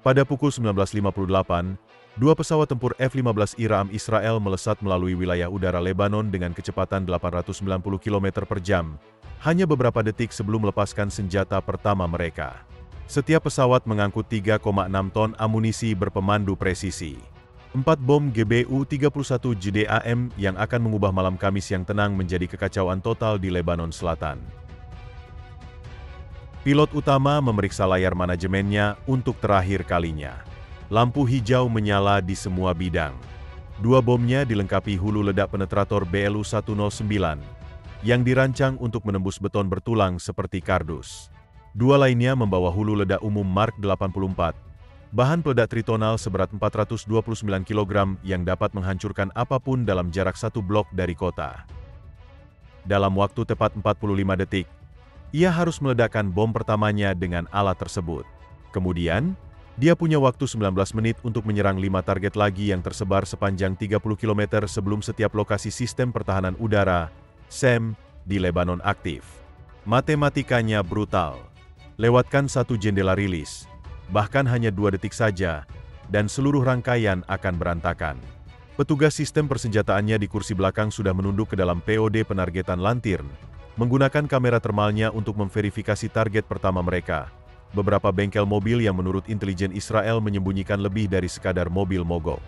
Pada pukul 19.58, dua pesawat tempur F-15 Iram Israel melesat melalui wilayah udara Lebanon dengan kecepatan 890 km per jam, hanya beberapa detik sebelum melepaskan senjata pertama mereka. Setiap pesawat mengangkut 3,6 ton amunisi berpemandu presisi. 4 bom GBU-31 JDAM yang akan mengubah malam Kamis yang tenang menjadi kekacauan total di Lebanon Selatan. Pilot utama memeriksa layar manajemennya untuk terakhir kalinya. Lampu hijau menyala di semua bidang. Dua bomnya dilengkapi hulu ledak penetrator BLU-109, yang dirancang untuk menembus beton bertulang seperti kardus. Dua lainnya membawa hulu ledak umum Mark 84, bahan peledak tritonal seberat 429 kg yang dapat menghancurkan apapun dalam jarak satu blok dari kota. Dalam waktu tepat 45 detik, ia harus meledakkan bom pertamanya dengan alat tersebut. Kemudian, dia punya waktu 19 menit untuk menyerang 5 target lagi yang tersebar sepanjang 30 km sebelum setiap lokasi sistem pertahanan udara, SAM, di Lebanon aktif. Matematikanya brutal. Lewatkan satu jendela rilis, bahkan hanya 2 detik saja, dan seluruh rangkaian akan berantakan. Petugas sistem persenjataannya di kursi belakang sudah menunduk ke dalam POD penargetan Lantirn, menggunakan kamera termalnya untuk memverifikasi target pertama mereka. Beberapa bengkel mobil yang menurut intelijen Israel menyembunyikan lebih dari sekadar mobil mogok.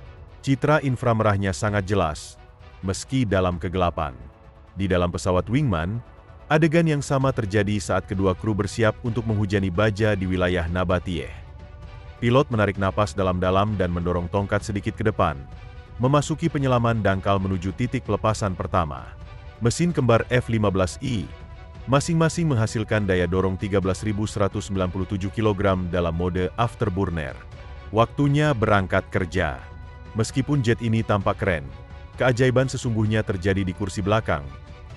Citra inframerahnya sangat jelas, meski dalam kegelapan. Di dalam pesawat Wingman, adegan yang sama terjadi saat kedua kru bersiap untuk menghujani baja di wilayah Nabatiyeh. Pilot menarik napas dalam-dalam dan mendorong tongkat sedikit ke depan, memasuki penyelaman dangkal menuju titik pelepasan pertama. Mesin kembar F-15I, masing-masing menghasilkan daya dorong 13.197 kg dalam mode afterburner. Waktunya berangkat kerja. Meskipun jet ini tampak keren, keajaiban sesungguhnya terjadi di kursi belakang,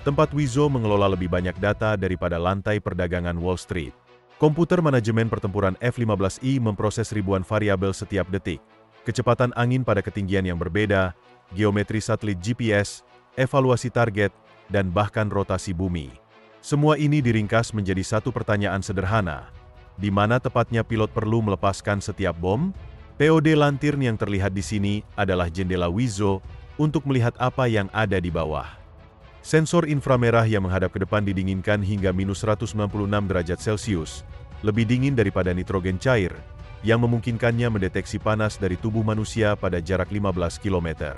tempat Wizo mengelola lebih banyak data daripada lantai perdagangan Wall Street. Komputer manajemen pertempuran F-15I memproses ribuan variabel setiap detik. Kecepatan angin pada ketinggian yang berbeda, geometri satelit GPS, evaluasi target, dan bahkan rotasi bumi. Semua ini diringkas menjadi satu pertanyaan sederhana. Di mana tepatnya pilot perlu melepaskan setiap bom? POD Lantirn yang terlihat di sini adalah jendela Wizo untuk melihat apa yang ada di bawah. Sensor inframerah yang menghadap ke depan didinginkan hingga minus 196 derajat Celcius, lebih dingin daripada nitrogen cair, yang memungkinkannya mendeteksi panas dari tubuh manusia pada jarak 15 km.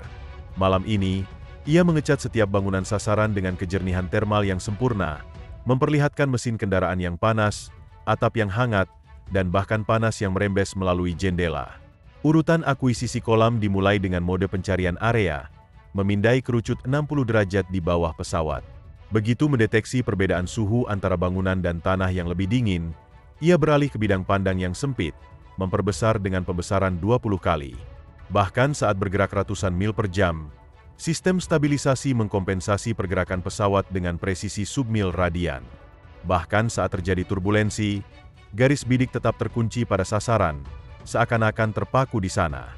Malam ini, ia mengecat setiap bangunan sasaran dengan kejernihan termal yang sempurna, memperlihatkan mesin kendaraan yang panas, atap yang hangat, dan bahkan panas yang merembes melalui jendela. Urutan akuisisi kolam dimulai dengan mode pencarian area, memindai kerucut 60 derajat di bawah pesawat. Begitu mendeteksi perbedaan suhu antara bangunan dan tanah yang lebih dingin, ia beralih ke bidang pandang yang sempit, memperbesar dengan pembesaran 20 kali. Bahkan saat bergerak ratusan mil per jam, sistem stabilisasi mengkompensasi pergerakan pesawat dengan presisi submil radian. Bahkan saat terjadi turbulensi, garis bidik tetap terkunci pada sasaran, seakan-akan terpaku di sana.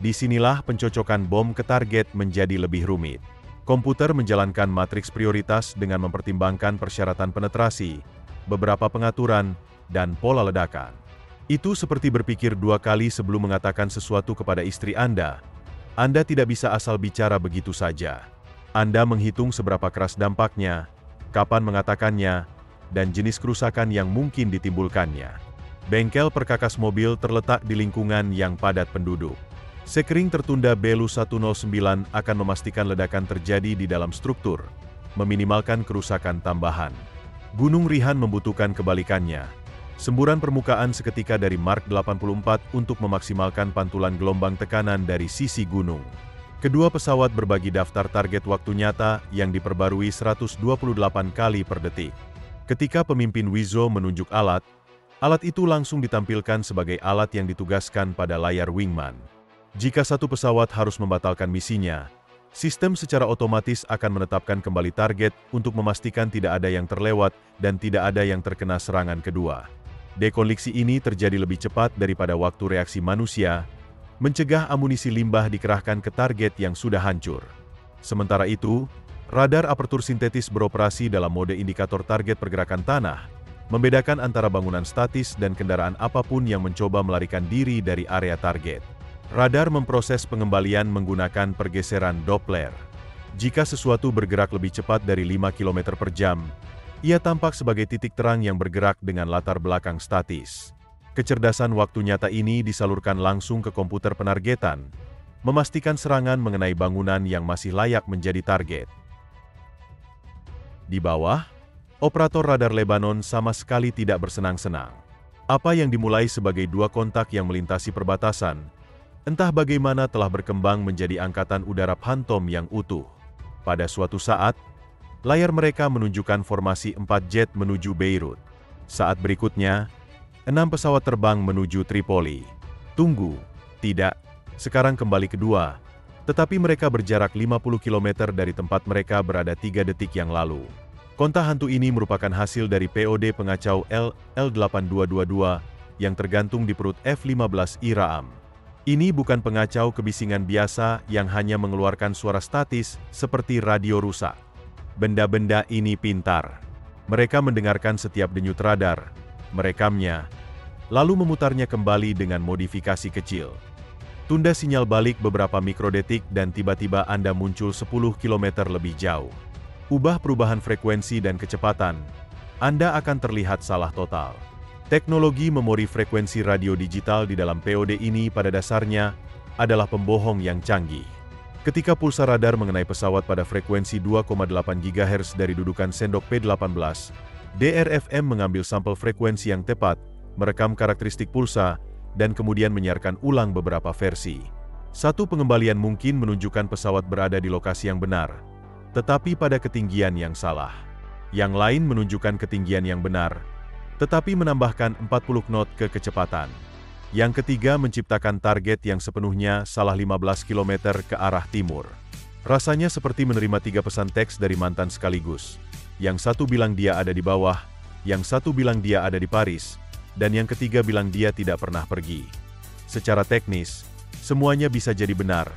Disinilah pencocokan bom ke target menjadi lebih rumit. Komputer menjalankan matriks prioritas dengan mempertimbangkan persyaratan penetrasi, beberapa pengaturan, dan pola ledakan. Itu seperti berpikir 2 kali sebelum mengatakan sesuatu kepada istri Anda. Anda tidak bisa asal bicara begitu saja. Anda menghitung seberapa keras dampaknya, kapan mengatakannya, dan jenis kerusakan yang mungkin ditimbulkannya. Bengkel perkakas mobil terletak di lingkungan yang padat penduduk. Sekering tertunda BLU-109 akan memastikan ledakan terjadi di dalam struktur, meminimalkan kerusakan tambahan. Gunung Rihan membutuhkan kebalikannya. Semburan permukaan seketika dari Mark 84 untuk memaksimalkan pantulan gelombang tekanan dari sisi gunung. Kedua pesawat berbagi daftar target waktu nyata yang diperbarui 128 kali per detik. Ketika pemimpin Wizo menunjuk alat itu langsung ditampilkan sebagai alat yang ditugaskan pada layar Wingman. Jika satu pesawat harus membatalkan misinya, sistem secara otomatis akan menetapkan kembali target untuk memastikan tidak ada yang terlewat dan tidak ada yang terkena serangan kedua. Dekonfliksi ini terjadi lebih cepat daripada waktu reaksi manusia, mencegah amunisi limbah dikerahkan ke target yang sudah hancur. Sementara itu, radar apertur sintetis beroperasi dalam mode indikator target pergerakan tanah, membedakan antara bangunan statis dan kendaraan apapun yang mencoba melarikan diri dari area target. Radar memproses pengembalian menggunakan pergeseran Doppler. Jika sesuatu bergerak lebih cepat dari 5 km per jam, ia tampak sebagai titik terang yang bergerak dengan latar belakang statis. Kecerdasan waktu nyata ini disalurkan langsung ke komputer penargetan, memastikan serangan mengenai bangunan yang masih layak menjadi target. Di bawah, operator radar Lebanon sama sekali tidak bersenang-senang. Apa yang dimulai sebagai 2 kontak yang melintasi perbatasan, entah bagaimana telah berkembang menjadi angkatan udara Phantom yang utuh. Pada suatu saat, layar mereka menunjukkan formasi 4 jet menuju Beirut. Saat berikutnya, 6 pesawat terbang menuju Tripoli. Tunggu, tidak. Sekarang kembali kedua, tetapi mereka berjarak 50 km dari tempat mereka berada 3 detik yang lalu. Konta hantu ini merupakan hasil dari POD pengacau L-8222 yang tergantung di perut F-15I Raam. Ini bukan pengacau kebisingan biasa yang hanya mengeluarkan suara statis seperti radio rusak. Benda-benda ini pintar. Mereka mendengarkan setiap denyut radar, merekamnya, lalu memutarnya kembali dengan modifikasi kecil. Tunda sinyal balik beberapa mikrodetik dan tiba-tiba Anda muncul 10 km lebih jauh. Ubah perubahan frekuensi dan kecepatan, Anda akan terlihat salah total. Teknologi memori frekuensi radio digital di dalam POD ini pada dasarnya adalah pembohong yang canggih. Ketika pulsa radar mengenai pesawat pada frekuensi 2,8 GHz dari dudukan sendok P-18, DRFM mengambil sampel frekuensi yang tepat, merekam karakteristik pulsa, dan kemudian menyiarkan ulang beberapa versi. Satu pengembalian mungkin menunjukkan pesawat berada di lokasi yang benar, tetapi pada ketinggian yang salah. Yang lain menunjukkan ketinggian yang benar, tetapi menambahkan 40 knot ke kecepatan. Yang ketiga menciptakan target yang sepenuhnya salah 15 km ke arah timur. Rasanya seperti menerima 3 pesan teks dari mantan sekaligus. Yang satu bilang dia ada di bawah, yang satu bilang dia ada di Paris, dan yang ketiga bilang dia tidak pernah pergi. Secara teknis, semuanya bisa jadi benar.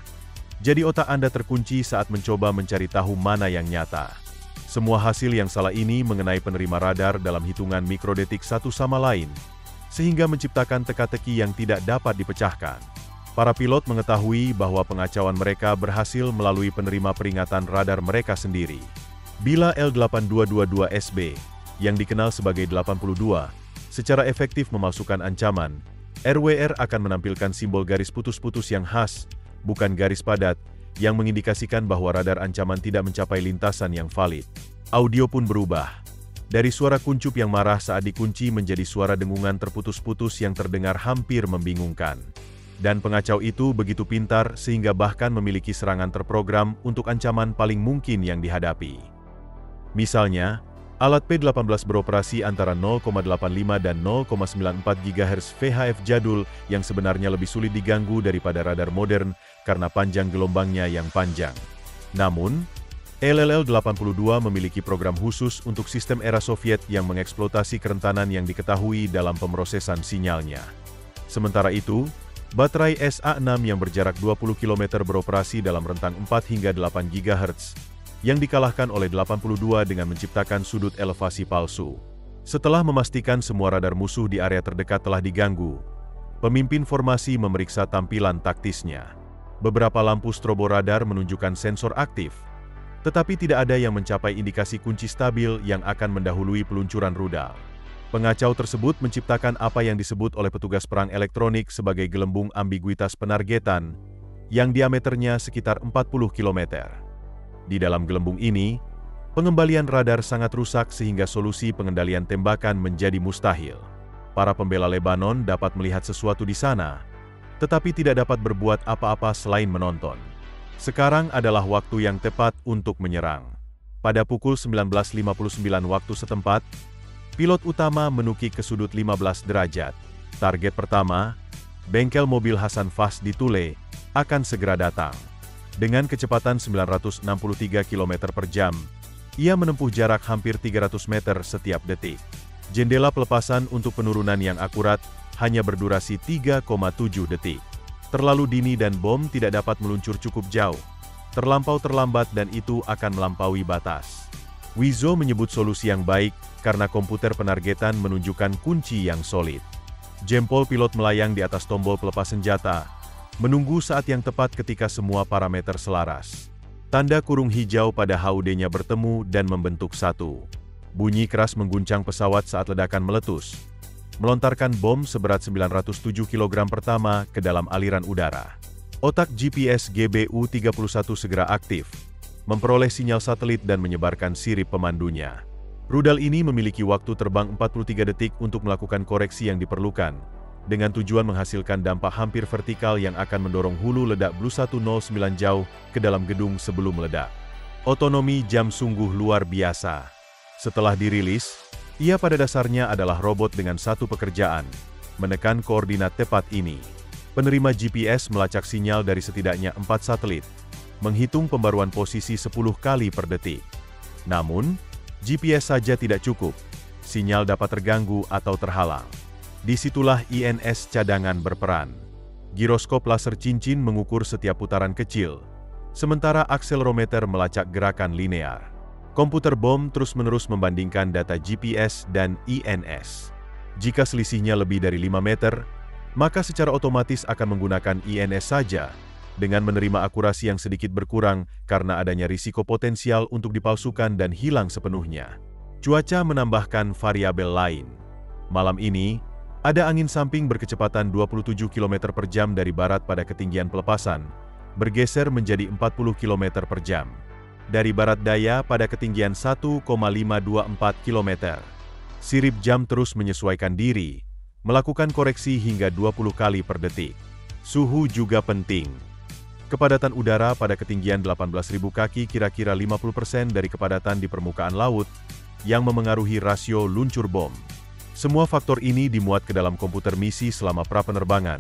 Jadi otak Anda terkunci saat mencoba mencari tahu mana yang nyata. Semua hasil yang salah ini mengenai penerima radar dalam hitungan mikrodetik satu sama lain, sehingga menciptakan teka-teki yang tidak dapat dipecahkan. Para pilot mengetahui bahwa pengacauan mereka berhasil melalui penerima peringatan radar mereka sendiri. Bila L-8222SB, yang dikenal sebagai 82, secara efektif memasukkan ancaman, RWR akan menampilkan simbol garis putus-putus yang khas, bukan garis padat, yang mengindikasikan bahwa radar ancaman tidak mencapai lintasan yang valid. Audio pun berubah. Dari suara kuncup yang marah saat dikunci menjadi suara dengungan terputus-putus yang terdengar hampir membingungkan. Dan pengacau itu begitu pintar sehingga bahkan memiliki serangan terprogram untuk ancaman paling mungkin yang dihadapi. Misalnya, alat P-18 beroperasi antara 0,85 dan 0,94 GHz VHF jadul yang sebenarnya lebih sulit diganggu daripada radar modern karena panjang gelombangnya yang panjang. Namun, LLL-82 memiliki program khusus untuk sistem era Soviet yang mengeksploitasi kerentanan yang diketahui dalam pemrosesan sinyalnya. Sementara itu, baterai SA-6 yang berjarak 20 km beroperasi dalam rentang 4 hingga 8 GHz, yang dikalahkan oleh 82 dengan menciptakan sudut elevasi palsu. Setelah memastikan semua radar musuh di area terdekat telah diganggu, pemimpin formasi memeriksa tampilan taktisnya. Beberapa lampu strobo radar menunjukkan sensor aktif, tetapi tidak ada yang mencapai indikasi kunci stabil yang akan mendahului peluncuran rudal. Pengacau tersebut menciptakan apa yang disebut oleh petugas perang elektronik sebagai gelembung ambiguitas penargetan, yang diameternya sekitar 40 km. Di dalam gelembung ini, pengembalian radar sangat rusak sehingga solusi pengendalian tembakan menjadi mustahil. Para pembela Lebanon dapat melihat sesuatu di sana, tetapi tidak dapat berbuat apa-apa selain menonton. Sekarang adalah waktu yang tepat untuk menyerang. Pada pukul 19.59 waktu setempat, pilot utama menukik ke sudut 15 derajat. Target pertama, bengkel mobil Hasan Fas di Tule, akan segera datang. Dengan kecepatan 963 km per jam, ia menempuh jarak hampir 300 meter setiap detik. Jendela pelepasan untuk penurunan yang akurat hanya berdurasi 3,7 detik. Terlalu dini dan bom tidak dapat meluncur cukup jauh. Terlampau terlambat dan itu akan melampaui batas. Wizo menyebut solusi yang baik karena komputer penargetan menunjukkan kunci yang solid. Jempol pilot melayang di atas tombol pelepas senjata, menunggu saat yang tepat ketika semua parameter selaras. Tanda kurung hijau pada HUD-nya bertemu dan membentuk satu. Bunyi keras mengguncang pesawat saat ledakan meletus, melontarkan bom seberat 907 kg pertama ke dalam aliran udara. Otak GPS GBU-31 segera aktif, memperoleh sinyal satelit dan menyebarkan sirip pemandunya. Rudal ini memiliki waktu terbang 43 detik untuk melakukan koreksi yang diperlukan, dengan tujuan menghasilkan dampak hampir vertikal yang akan mendorong hulu ledak Blue 109 jauh ke dalam gedung sebelum meledak. Otonomi jam sungguh luar biasa. Setelah dirilis, ia pada dasarnya adalah robot dengan satu pekerjaan, menekan koordinat tepat ini. Penerima GPS melacak sinyal dari setidaknya 4 satelit, menghitung pembaruan posisi 10 kali per detik. Namun, GPS saja tidak cukup, sinyal dapat terganggu atau terhalang. Disitulah INS cadangan berperan. Giroskop laser cincin mengukur setiap putaran kecil, sementara akselerometer melacak gerakan linear. Komputer bom terus-menerus membandingkan data GPS dan INS. Jika selisihnya lebih dari 5 meter, maka secara otomatis akan menggunakan INS saja, dengan menerima akurasi yang sedikit berkurang karena adanya risiko potensial untuk dipalsukan dan hilang sepenuhnya. Cuaca menambahkan variabel lain. Malam ini, ada angin samping berkecepatan 27 km per jam dari barat pada ketinggian pelepasan, bergeser menjadi 40 km per jam. Dari barat daya pada ketinggian 1,524 km. Sirip jam terus menyesuaikan diri, melakukan koreksi hingga 20 kali per detik. Suhu juga penting. Kepadatan udara pada ketinggian 18.000 kaki kira-kira 50% dari kepadatan di permukaan laut, yang memengaruhi rasio luncur bom. Semua faktor ini dimuat ke dalam komputer misi selama pra-penerbangan,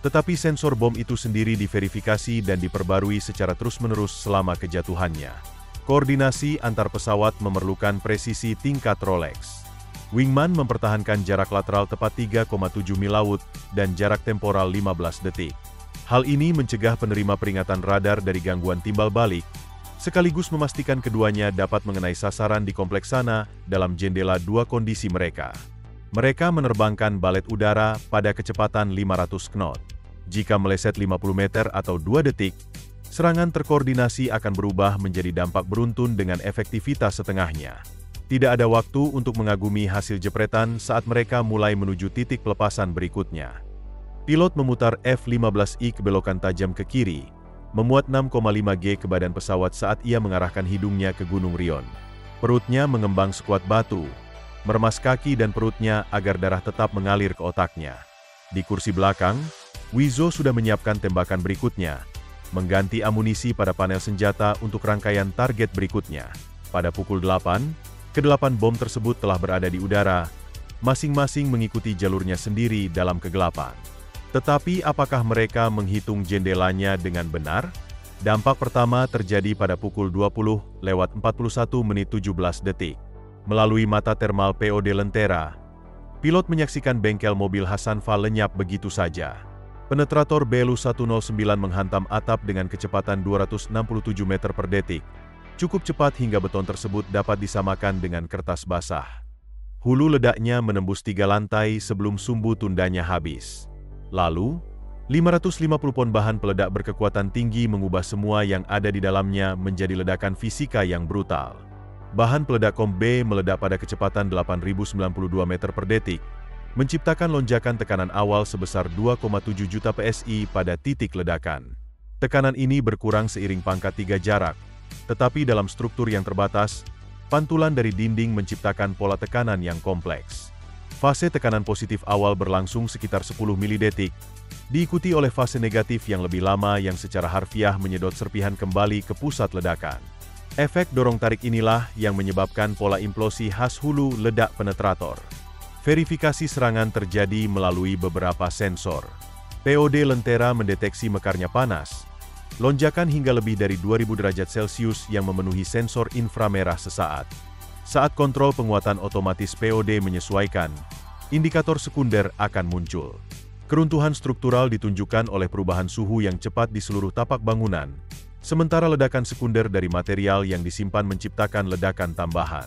tetapi sensor bom itu sendiri diverifikasi dan diperbarui secara terus-menerus selama kejatuhannya. Koordinasi antar pesawat memerlukan presisi tingkat Rolex. Wingman mempertahankan jarak lateral tepat 3,7 mil laut dan jarak temporal 15 detik. Hal ini mencegah penerima peringatan radar dari gangguan timbal balik, sekaligus memastikan keduanya dapat mengenai sasaran di kompleks sana dalam jendela dua kondisi mereka. Mereka menerbangkan balet udara pada kecepatan 500 knot. Jika meleset 50 meter atau 2 detik, serangan terkoordinasi akan berubah menjadi dampak beruntun dengan efektivitas setengahnya. Tidak ada waktu untuk mengagumi hasil jepretan saat mereka mulai menuju titik pelepasan berikutnya. Pilot memutar F-15I ke belokan tajam ke kiri, memuat 6,5 G ke badan pesawat saat ia mengarahkan hidungnya ke Gunung Rion. Perutnya mengembang sekuat batu, meremas kaki dan perutnya agar darah tetap mengalir ke otaknya. Di kursi belakang, Wizo sudah menyiapkan tembakan berikutnya, mengganti amunisi pada panel senjata untuk rangkaian target berikutnya. Pada pukul 8, ke-8 bom tersebut telah berada di udara, masing-masing mengikuti jalurnya sendiri dalam kegelapan. Tetapi apakah mereka menghitung jendelanya dengan benar? Dampak pertama terjadi pada pukul 20:41:17. Melalui mata termal POD Lentera, pilot menyaksikan bengkel mobil Hasanfa lenyap begitu saja. Penetrator BLU 109 menghantam atap dengan kecepatan 267 meter per detik. Cukup cepat hingga beton tersebut dapat disamakan dengan kertas basah. Hulu ledaknya menembus 3 lantai sebelum sumbu tundanya habis. Lalu, 550 pon bahan peledak berkekuatan tinggi mengubah semua yang ada di dalamnya menjadi ledakan fisika yang brutal. Bahan peledak Kom B meledak pada kecepatan 8.092 meter per detik, menciptakan lonjakan tekanan awal sebesar 2,7 juta PSI pada titik ledakan. Tekanan ini berkurang seiring pangkat 3 jarak, tetapi dalam struktur yang terbatas, pantulan dari dinding menciptakan pola tekanan yang kompleks. Fase tekanan positif awal berlangsung sekitar 10 milidetik, diikuti oleh fase negatif yang lebih lama yang secara harfiah menyedot serpihan kembali ke pusat ledakan. Efek dorong-tarik inilah yang menyebabkan pola implosi khas hulu ledak penetrator. Verifikasi serangan terjadi melalui beberapa sensor. POD Lentera mendeteksi mekarnya panas, lonjakan hingga lebih dari 2000 derajat Celcius yang memenuhi sensor inframerah sesaat. Saat kontrol penguatan otomatis POD menyesuaikan, indikator sekunder akan muncul. Keruntuhan struktural ditunjukkan oleh perubahan suhu yang cepat di seluruh tapak bangunan, Sementara ledakan sekunder dari material yang disimpan menciptakan ledakan tambahan.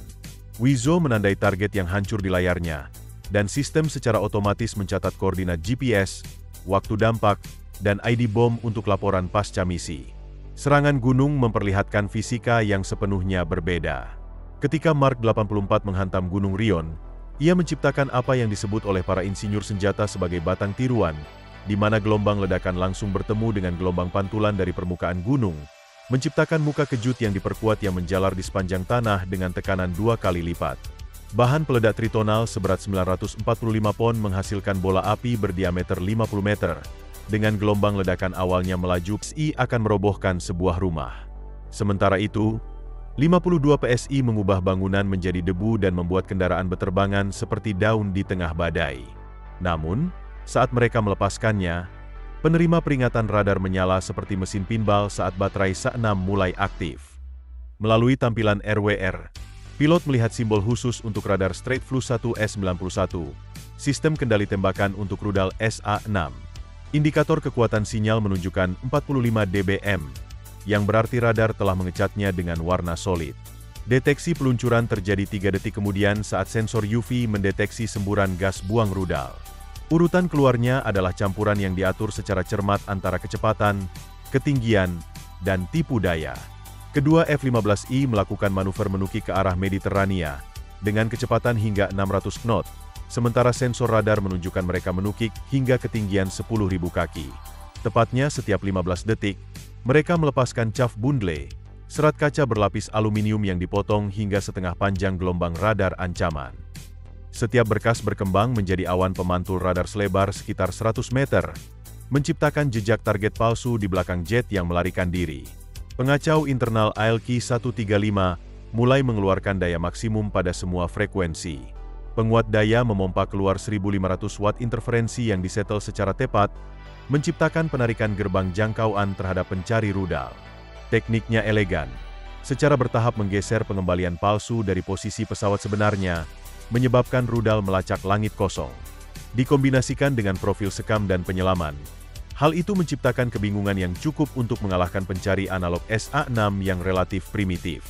Wizo menandai target yang hancur di layarnya, dan sistem secara otomatis mencatat koordinat GPS, waktu dampak, dan ID bom untuk laporan pasca misi. Serangan gunung memperlihatkan fisika yang sepenuhnya berbeda. Ketika Mark 84 menghantam Gunung Rion, ia menciptakan apa yang disebut oleh para insinyur senjata sebagai batang tiruan, di mana gelombang ledakan langsung bertemu dengan gelombang pantulan dari permukaan gunung, menciptakan muka kejut yang diperkuat yang menjalar di sepanjang tanah dengan tekanan 2 kali lipat. Bahan peledak tritonal seberat 945 pon menghasilkan bola api berdiameter 50 meter. Dengan gelombang ledakan awalnya melaju, PSI akan merobohkan sebuah rumah. Sementara itu, 52 PSI mengubah bangunan menjadi debu dan membuat kendaraan berterbangan seperti daun di tengah badai. Namun, saat mereka melepaskannya, penerima peringatan radar menyala seperti mesin pinball saat baterai SA-6 mulai aktif. Melalui tampilan RWR, pilot melihat simbol khusus untuk radar Straight Flush 1 S91, sistem kendali tembakan untuk rudal SA-6. Indikator kekuatan sinyal menunjukkan 45 dBm, yang berarti radar telah mengecatnya dengan warna solid. Deteksi peluncuran terjadi 3 detik kemudian saat sensor UV mendeteksi semburan gas buang rudal. Urutan keluarnya adalah campuran yang diatur secara cermat antara kecepatan, ketinggian, dan tipu daya. Kedua F-15I melakukan manuver menukik ke arah Mediterania dengan kecepatan hingga 600 knot, sementara sensor radar menunjukkan mereka menukik hingga ketinggian 10.000 kaki. Tepatnya setiap 15 detik, mereka melepaskan chaff bundle, serat kaca berlapis aluminium yang dipotong hingga setengah panjang gelombang radar ancaman. Setiap berkas berkembang menjadi awan pemantul radar selebar sekitar 100 meter, menciptakan jejak target palsu di belakang jet yang melarikan diri. Pengacau internal ALQ-135 mulai mengeluarkan daya maksimum pada semua frekuensi. Penguat daya memompa keluar 1.500 watt interferensi yang disetel secara tepat, menciptakan penarikan gerbang jangkauan terhadap pencari rudal. Tekniknya elegan, secara bertahap menggeser pengembalian palsu dari posisi pesawat sebenarnya, menyebabkan rudal melacak langit kosong. Dikombinasikan dengan profil sekam dan penyelaman, hal itu menciptakan kebingungan yang cukup untuk mengalahkan pencari analog SA-6 yang relatif primitif.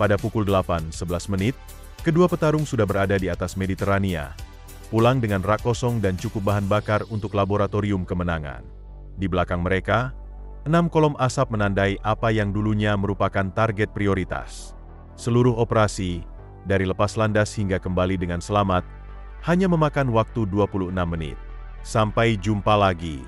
Pada pukul 8.11 menit, kedua petarung sudah berada di atas Mediterania, pulang dengan rak kosong dan cukup bahan bakar untuk laboratorium kemenangan. Di belakang mereka, 6 kolom asap menandai apa yang dulunya merupakan target prioritas. Seluruh operasi, dari lepas landas hingga kembali dengan selamat, hanya memakan waktu 26 menit. Sampai jumpa lagi.